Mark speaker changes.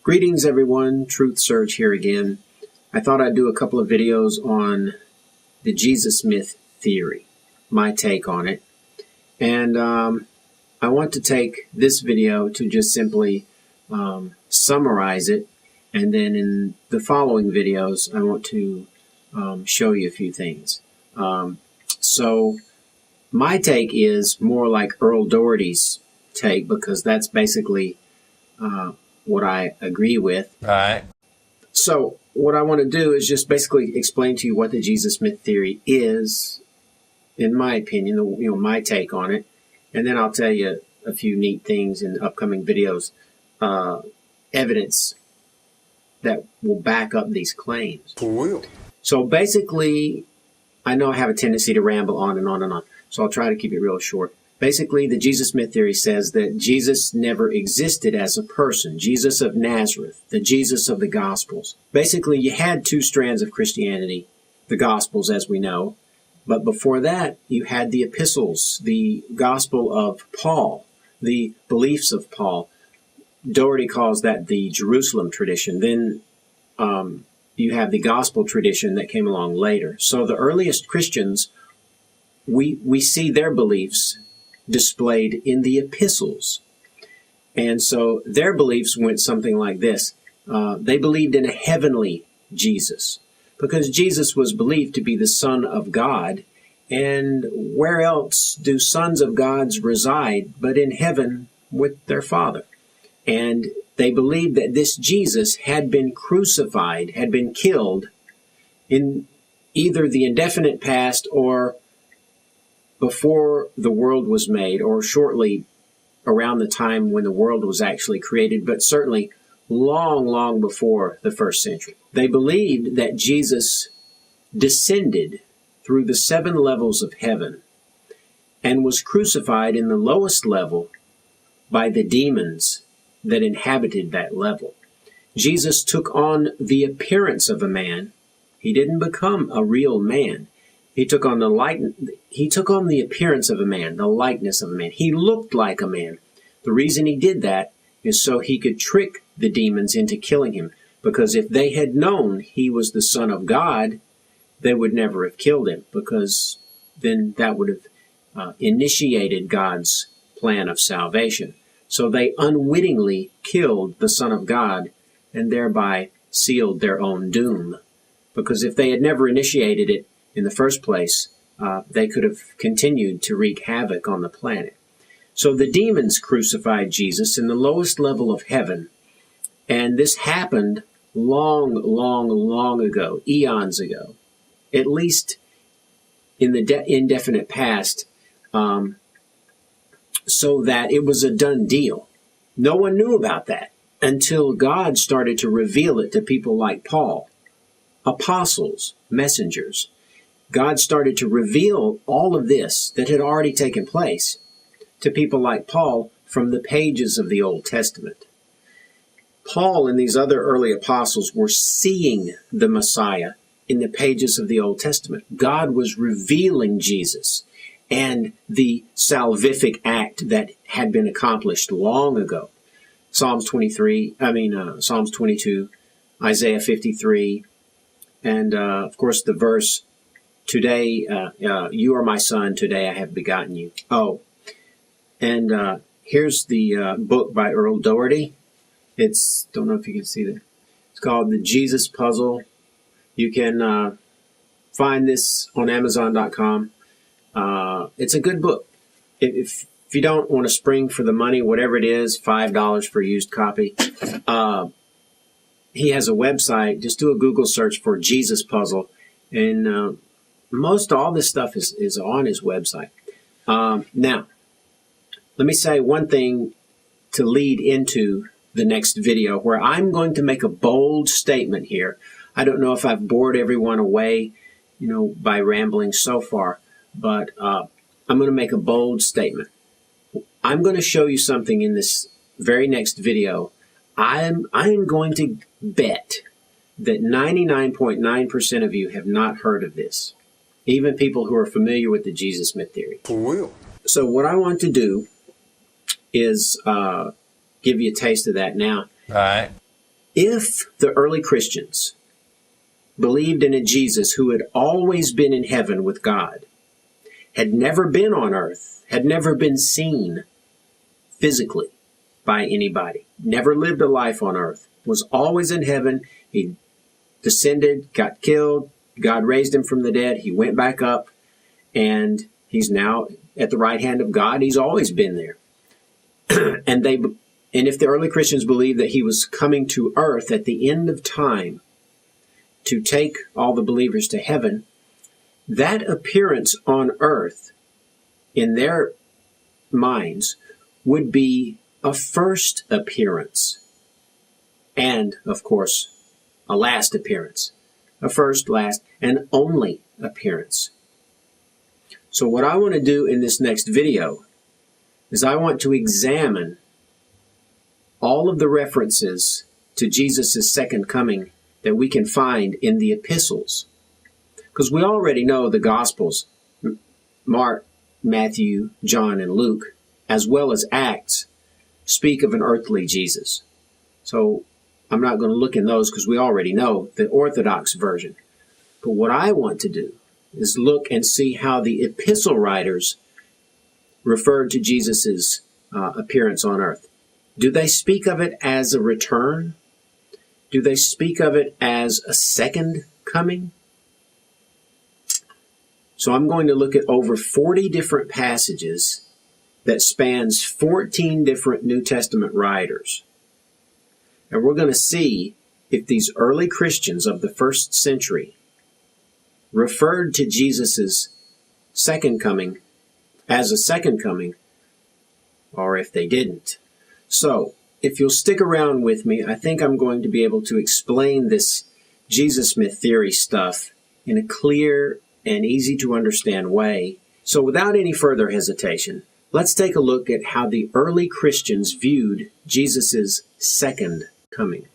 Speaker 1: Greetings, everyone. Truth Search here again. I thought I'd do a couple of videos on the Jesus myth theory, my take on it. And I want to take this video to just simply summarize it. And then in the following videos, I want to show you a few things. So my take is more like Earl Doherty's take, because that's basically what I agree with.
Speaker 2: Right.
Speaker 1: So what I want to do is just basically explain to you what the Jesus myth theory is, in my opinion, my take on it, and then I'll tell you a few neat things in upcoming videos, evidence that will back up these claims.
Speaker 2: Cool.
Speaker 1: So basically, I know I have a tendency to ramble on and on and on, so I'll try to keep it real short. Basically, the Jesus myth theory says that Jesus never existed as a person, Jesus of Nazareth, the Jesus of the Gospels. Basically, you had two strands of Christianity, the Gospels as we know, but before that, you had the Epistles, the Gospel of Paul, the beliefs of Paul. Doherty calls that the Jerusalem tradition. Then you have the Gospel tradition that came along later. So the earliest Christians, we see their beliefs displayed in the epistles. And so their beliefs went something like this. They believed in a heavenly Jesus, because Jesus was believed to be the Son of God. And where else do sons of gods reside but in heaven with their Father? And they believed that this Jesus had been crucified, had been killed in either the indefinite past or before the world was made, or shortly around the time when the world was actually created, but certainly long, long before the first century. They believed that Jesus descended through the 7 levels of heaven and was crucified in the lowest level by the demons that inhabited that level. Jesus took on the appearance of a man. He didn't become a real man. He took on the appearance of a man, the likeness of a man. He looked like a man. The reason he did that is so he could trick the demons into killing him. Because if they had known he was the Son of God, they would never have killed him, because then that would have initiated God's plan of salvation. So they unwittingly killed the Son of God and thereby sealed their own doom. Because if they had never initiated it in the first place, they could have continued to wreak havoc on the planet. So the demons crucified Jesus in the lowest level of heaven. And this happened long, long, long ago, eons ago, at least in the indefinite past, so that it was a done deal. No one knew about that until God started to reveal it to people like Paul, apostles, messengers. God started to reveal all of this that had already taken place to people like Paul from the pages of the Old Testament. Paul and these other early apostles were seeing the Messiah in the pages of the Old Testament. God was revealing Jesus and the salvific act that had been accomplished long ago. Psalms 22, Isaiah 53, and of course the verse, "Today, you are my son, today I have begotten you." Oh, and here's the book by Earl Doherty. Don't know if you can see that. It's called The Jesus Puzzle. You can find this on Amazon.com. It's a good book. If you don't want to spring for the money, whatever it is, $5 for a used copy. He has a website. Just do a Google search for Jesus Puzzle, and most all this stuff is on his website. Now, let me say one thing to lead into the next video, where I'm going to make a bold statement here. I don't know if I've bored everyone away, by rambling so far, but I'm going to make a bold statement. I'm going to show you something in this very next video. I'm going to bet that 99.9% of you have not heard of this, even people who are familiar with the Jesus myth theory.
Speaker 2: For real.
Speaker 1: So what I want to do is give you a taste of that now.
Speaker 2: All right.
Speaker 1: If the early Christians believed in a Jesus who had always been in heaven with God, had never been on earth, had never been seen physically by anybody, never lived a life on earth, was always in heaven, he descended, got killed, God raised him from the dead, he went back up, and he's now at the right hand of God. He's always been there. And if the early Christians believed that he was coming to earth at the end of time to take all the believers to heaven, that appearance on earth, in their minds, would be a first appearance. And, of course, a last appearance. A first, last, and only appearance. So what I want to do in this next video is I want to examine all of the references to Jesus' second coming that we can find in the epistles. Because we already know the Gospels, Mark, Matthew, John, and Luke, as well as Acts, speak of an earthly Jesus. So I'm not going to look in those because we already know the Orthodox version. But what I want to do is look and see how the epistle writers referred to Jesus' appearance on earth. Do they speak of it as a return? Do they speak of it as a second coming? So I'm going to look at over 40 different passages that spans 14 different New Testament writers. And we're going to see if these early Christians of the first century referred to Jesus' second coming as a second coming, or if they didn't. So, if you'll stick around with me, I think I'm going to be able to explain this Jesus myth theory stuff in a clear and easy to understand way. So without any further hesitation, let's take a look at how the early Christians viewed Jesus' second coming.